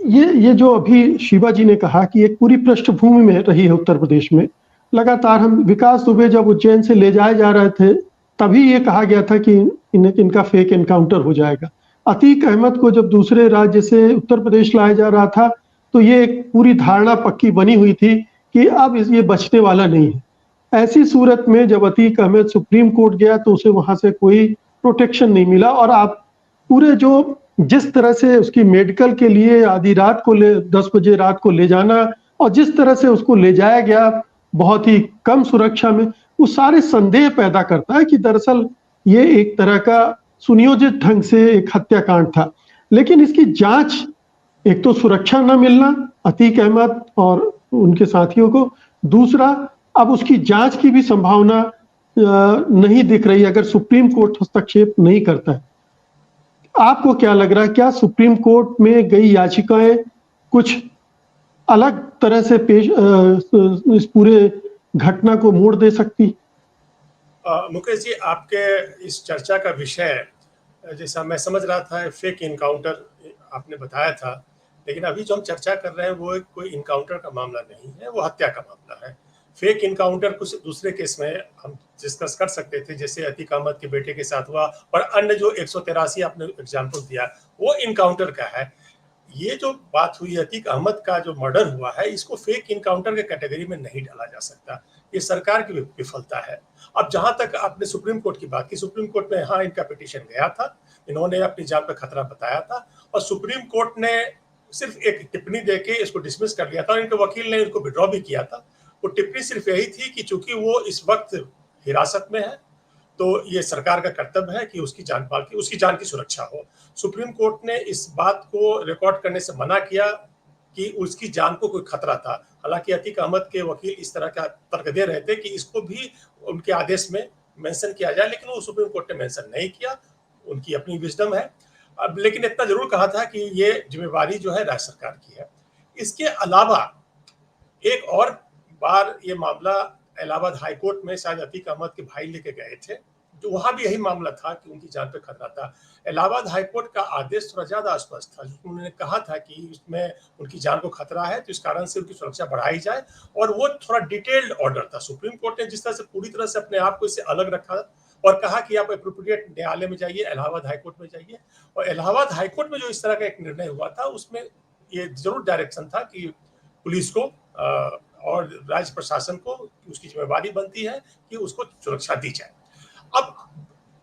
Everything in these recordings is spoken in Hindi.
ये जो अभी शिवा जी ने कहा कि एक पूरी पृष्ठभूमि में रही है उत्तर प्रदेश में। लगातार हम विकास दुबे जब उज्जैन से ले जाए जा रहे थे, तभी ये कहा गया था कि इनका फेक एनकाउंटर हो जाएगा। अतीक अहमद को जब दूसरे राज्य से उत्तर प्रदेश लाया जा रहा था, तो ये एक पूरी धारणा पक्की बनी हुई थी कि अब ये बचने वाला नहीं है। ऐसी सूरत में जब अतीक अहमद सुप्रीम कोर्ट गया, तो उसे वहां से कोई प्रोटेक्शन नहीं मिला। और आप पूरे जो जिस तरह से उसकी मेडिकल के लिए आधी रात को 10 बजे रात को ले जाना, और जिस तरह से उसको ले जाया गया बहुत ही कम सुरक्षा में, वो सारे संदेह पैदा करता है कि दरअसल ये एक तरह का सुनियोजित ढंग से एक हत्याकांड था। लेकिन इसकी जांच, एक तो सुरक्षा न मिलना अतीक अहमद और उनके साथियों को, दूसरा अब उसकी जांच की भी संभावना नहीं दिख रही अगर सुप्रीम कोर्ट हस्तक्षेप नहीं करता है। आपको क्या लग रहा है, क्या सुप्रीम कोर्ट में गई याचिकाएं कुछ अलग तरह से इस पूरे घटना को मोड़ दे सकती? मुकेश जी, आपके इस चर्चा का विषय, जैसा मैं समझ रहा था, फेक इनकाउंटर आपने बताया था, लेकिन अभी जो हम चर्चा कर रहे हैं वो कोई इनकाउंटर का मामला नहीं है, वो हत्या का मामला है। फेक इनकाउंटर कुछ दूसरे केस में हम डिस्कस कर सकते थे, जैसे अतीक अहमद के बेटे के साथ हुआ, और अन्य जो 183 आपने एग्जाम्पल दिया वो इनकाउंटर का है। ये जो बात हुई अतीक अहमद का जो मर्डर हुआ है, इसको फेक इनकाउंटर के कैटेगरी में नहीं डाला जा सकता। ये सरकार की विफलता है। अब जहां तक आपने सुप्रीम कोर्ट की बात की, सुप्रीम कोर्ट में हाँ इनका पिटीशन गया था, इन्होंने अपनी जान पर खतरा बताया था, और सुप्रीम कोर्ट ने सिर्फ एक टिप्पणी देके इसको डिसमिस कर लिया था, और इनके वकील ने इनको विड्रॉ भी किया था। वो टिप्पणी सिर्फ यही थी कि चूंकि वो इस वक्त हिरासत में है, तो ये सरकार का कर्तव्य है कि उसकी जान की सुरक्षा हो। सुप्रीम कोर्ट ने इस बात को रिकॉर्ड करने से मना किया कि उसकी जान को कोई खतरा था। हालांकि अतीक अहमद के वकील इस तरह का तर्क दे रहे थे कि इसको भी उनके आदेश में मेंशन किया जाए, लेकिन वो सुप्रीम कोर्ट ने मेंशन नहीं किया। उनकी अपनी विजडम है। अब लेकिन इतना जरूर कहा था कि ये जिम्मेवारी जो है राज्य सरकार की है। इसके अलावा एक और बार ये मामला इलाहाबाद हाईकोर्ट में शायद अतीक अहमद के भाई लेके गए थे, जो वहां भी यही मामला था कि उनकी जान पे खतरा था। इलाहाबाद हाईकोर्ट का आदेश थोड़ा ज्यादा स्पष्ट था, जिसमें उन्होंने कहा था कि इसमें उनकी जान को खतरा है, तो इस कारण से उनकी सुरक्षा बढ़ाई जाए, और वो थोड़ा डिटेल्ड ऑर्डर था। सुप्रीम कोर्ट ने जिस तरह से पूरी तरह से अपने आप को इससे अलग रखा और कहा कि आप एप्रोप्रिएट न्यायालय में जाइए, इलाहाबाद हाईकोर्ट में जाइए, और इलाहाबाद हाईकोर्ट में जो इस तरह का एक निर्णय हुआ था, उसमें ये जरूर डायरेक्शन था कि पुलिस को और राज्य प्रशासन को उसकी जिम्मेवारी बनती है कि उसको सुरक्षा दी जाए। अब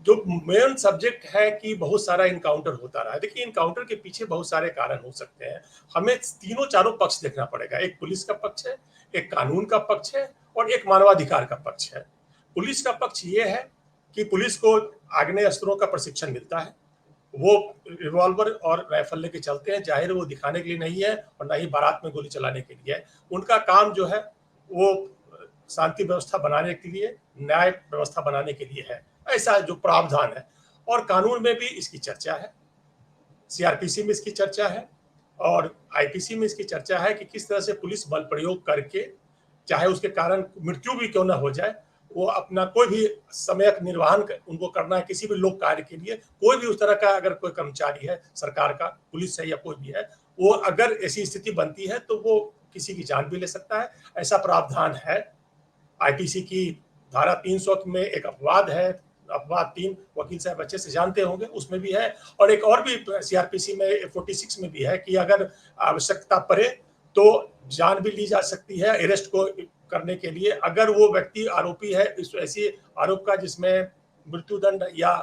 जो मेन सब्जेक्ट है कि बहुत सारा इनकाउंटर होता रहा है, देखिए इनकाउंटर के पीछे बहुत सारे कारण हो सकते हैं। हमें तीनों चारों पक्ष देखना पड़ेगा। एक पुलिस का पक्ष है, एक कानून का पक्ष है, और एक मानवाधिकार का पक्ष है। पुलिस का पक्ष ये है कि पुलिस को आग्नेय अस्त्रों का प्रशिक्षण मिलता है, वो रिवॉल्वर और राइफल लेके चलते हैं, जाहिर वो दिखाने के लिए नहीं है और ना ही बारात में गोली चलाने के लिए है। उनका काम जो है वो शांति व्यवस्था बनाने के लिए, न्याय व्यवस्था बनाने के लिए है, ऐसा जो प्रावधान है। और कानून में भी इसकी चर्चा है, सीआरपीसी में इसकी चर्चा है, और आईपीसी में इसकी चर्चा है कि किस तरह से पुलिस बल प्रयोग करके, चाहे उसके कारण मृत्यु भी क्यों ना हो जाए, वो अपना कोई भी समयक निर्वहन उनको करना है किसी भी लोक कार्य के लिए। कोई भी उस तरह का अगर कोई कर्मचारी है सरकार का, पुलिस है या कोई भी है, वो अगर ऐसी स्थिति बनती है तो वो किसी की जान भी ले सकता है, ऐसा प्रावधान है। आईपीसी की धारा 300 में एक अपवाद है, अपवाद 3 वकील साहब अच्छे से जानते होंगे, उसमें भी है। और एक और भी सीआरपीसी में 46 में भी है कि अगर आवश्यकता पड़े तो जान भी ली जा सकती है अरेस्ट को करने के लिए, अगर वो व्यक्ति आरोपी है इस ऐसी आरोप का जिसमें मृत्युदंड या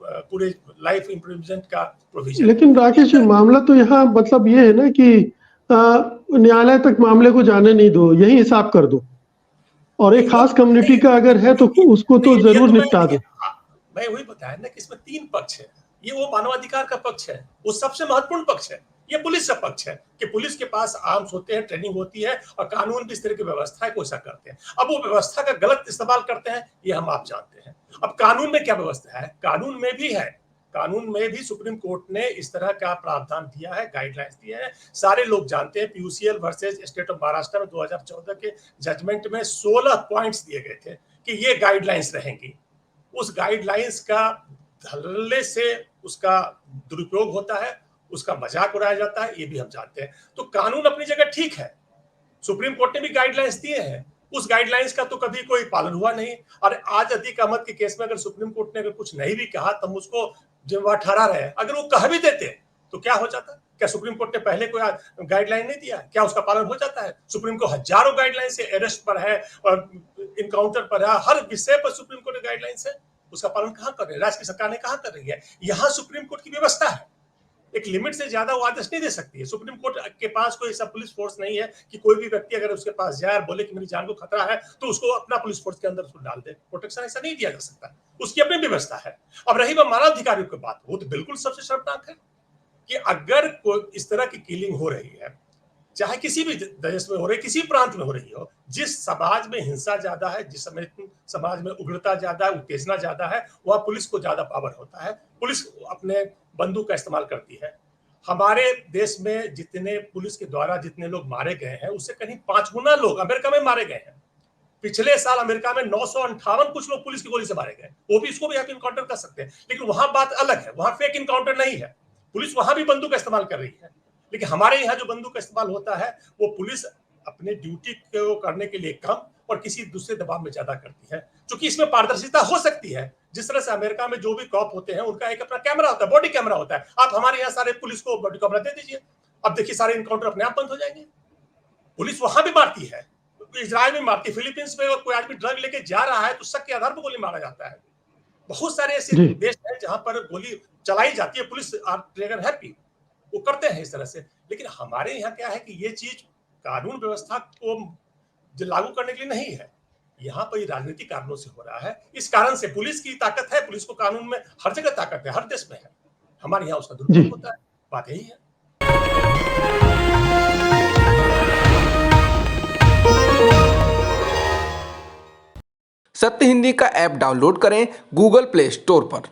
पूरे लाइफ इम्प्रिजनमेंट का प्रोविजन। लेकिन राकेश जी, मामला तो यहाँ मतलब ये है ना कि न्यायालय तक मामले को जाने नहीं दो, यही हिसाब कर दो, और एक खास कम्युनिटी का अगर है तो उसको तो जरूर निपटा दो। मैं वही बताया ना कि इसमें 3 पक्ष है। ये वो मानवाधिकार का पक्ष है, वो सबसे महत्वपूर्ण पक्ष है। ये पुलिस का पक्ष है कि पुलिस के पास आर्म्स होते हैं, ट्रेनिंग होती है, और कानून भी इस तरह की व्यवस्था है को ऐसा करते हैं। अब वो व्यवस्था का गलत इस्तेमाल करते हैं, ये हम आप जानते हैं। अब कानून में क्या व्यवस्था है, कानून में भी है, कानून में भी सुप्रीम कोर्ट ने इस तरह का प्रावधान दिया है, गाइडलाइंस दिए हैं, सारे लोग जानते हैं। PUCL versus state of Maharashtra में 2014 के जजमेंट में 16 पॉइंट्स दिए गए थे कि ये गाइडलाइंस रहेंगी। उस गाइडलाइंस का धड़ल्ले से उसका दुरुपयोग होता है, उसका मजाक उड़ाया जाता है, ये भी हम जानते हैं। तो कानून अपनी जगह ठीक है, सुप्रीम कोर्ट ने भी गाइडलाइंस दिए हैं, उस गाइडलाइंस का तो कभी कोई पालन हुआ नहीं। और आज अतीक अहमद के केस में अगर सुप्रीम कोर्ट ने अगर कुछ नहीं भी कहा तो हम उसको जिम्मेवार ठहरा रहे हैं। अगर वो कह भी देते तो क्या हो जाता? क्या सुप्रीम कोर्ट ने पहले कोई गाइडलाइन नहीं दिया? क्या उसका पालन हो जाता है? सुप्रीम कोर्ट हजारों गाइडलाइंस है, अरेस्ट पर है और इनकाउंटर पर है, हर विषय पर सुप्रीम कोर्ट ने गाइडलाइंस है। उसका पालन कहां कर रहे हैं? राज्य की सरकार ने कहां कर रही है? यहां सुप्रीम कोर्ट की व्यवस्था है, एक लिमिट से ज्यादा वो आदेश नहीं दे सकती है। सुप्रीम कोर्ट के पास कोई ऐसा पुलिस फोर्स नहीं है कि कोई भी व्यक्ति अगर उसके पास जाए और बोले कि मेरी जान को खतरा है तो उसको अपना पुलिस फोर्स के अंदर उसको डाल दे। प्रोटेक्शन ऐसा नहीं दिया जा सकता, उसकी अपनी व्यवस्था है। अब रही वह मानवाधिकारियों की बात, वो तो बिल्कुल सबसे शर्मनाक है कि अगर कोई इस तरह की किलिंग हो रही है, चाहे किसी भी देश में हो रही, किसी प्रांत में हो रही हो, जिस समाज में हिंसा ज्यादा है, जिस समाज में उग्रता ज्यादा है, उत्तेजना ज्यादा है, वहां पुलिस को ज्यादा पावर होता है। पुलिस अपने बंदूक का इस्तेमाल करती है। हमारे देश में जितने पुलिस के द्वारा जितने लोग मारे गए हैं, उससे कहीं 5 गुना लोग अमेरिका में मारे गए हैं। पिछले साल अमेरिका में 958 कुछ लोग पुलिस की गोली से मारे गए, वो भी इसको भी आप इनकाउंटर कर सकते हैं। लेकिन वहां बात अलग है, वहां फेक इनकाउंटर नहीं है, पुलिस वहां भी बंदूक का इस्तेमाल कर रही है। लेकिन हमारे यहाँ जो बंदूक का इस्तेमाल होता है वो पुलिस अपने ड्यूटी को करने के लिए कम और किसी दूसरे दबाव में ज्यादा करती है, क्योंकि इसमें पारदर्शिता हो सकती है। जिस तरह से अमेरिका में जो भी कॉप होते हैं उनका एक अपना कैमरा होता है, बॉडी कैमरा होता है। आप हमारे यहाँ सारे पुलिस को बॉडी कैमरा दे दीजिए, अब देखिए सारे इनकाउंटर अपने आप बंद हो जाएंगे। पुलिस वहां भी मारती है, इजराइल में मारती है, फिलीपींस में कोई आदमी ड्रग लेके जा रहा है तो शक के आधार पर गोली मारा जाता है। बहुत सारे ऐसे देश हैं जहां पर गोली चलाई जाती है, पुलिस ट्रिगर हैप्पी, वो करते हैं इस तरह से। लेकिन हमारे यहाँ क्या है कि ये चीज कानून व्यवस्था को लागू करने के लिए नहीं है, यहाँ पर राजनीतिक कारणों से हो रहा है। इस कारण से पुलिस की ताकत है, पुलिस को कानून में हर जगह ताकत है, हर देश में है, हमारे यहाँ उसका दुरुपयोग होता है, बात यही है। सत्य हिंदी का ऐप डाउनलोड करें गूगल प्ले स्टोर पर।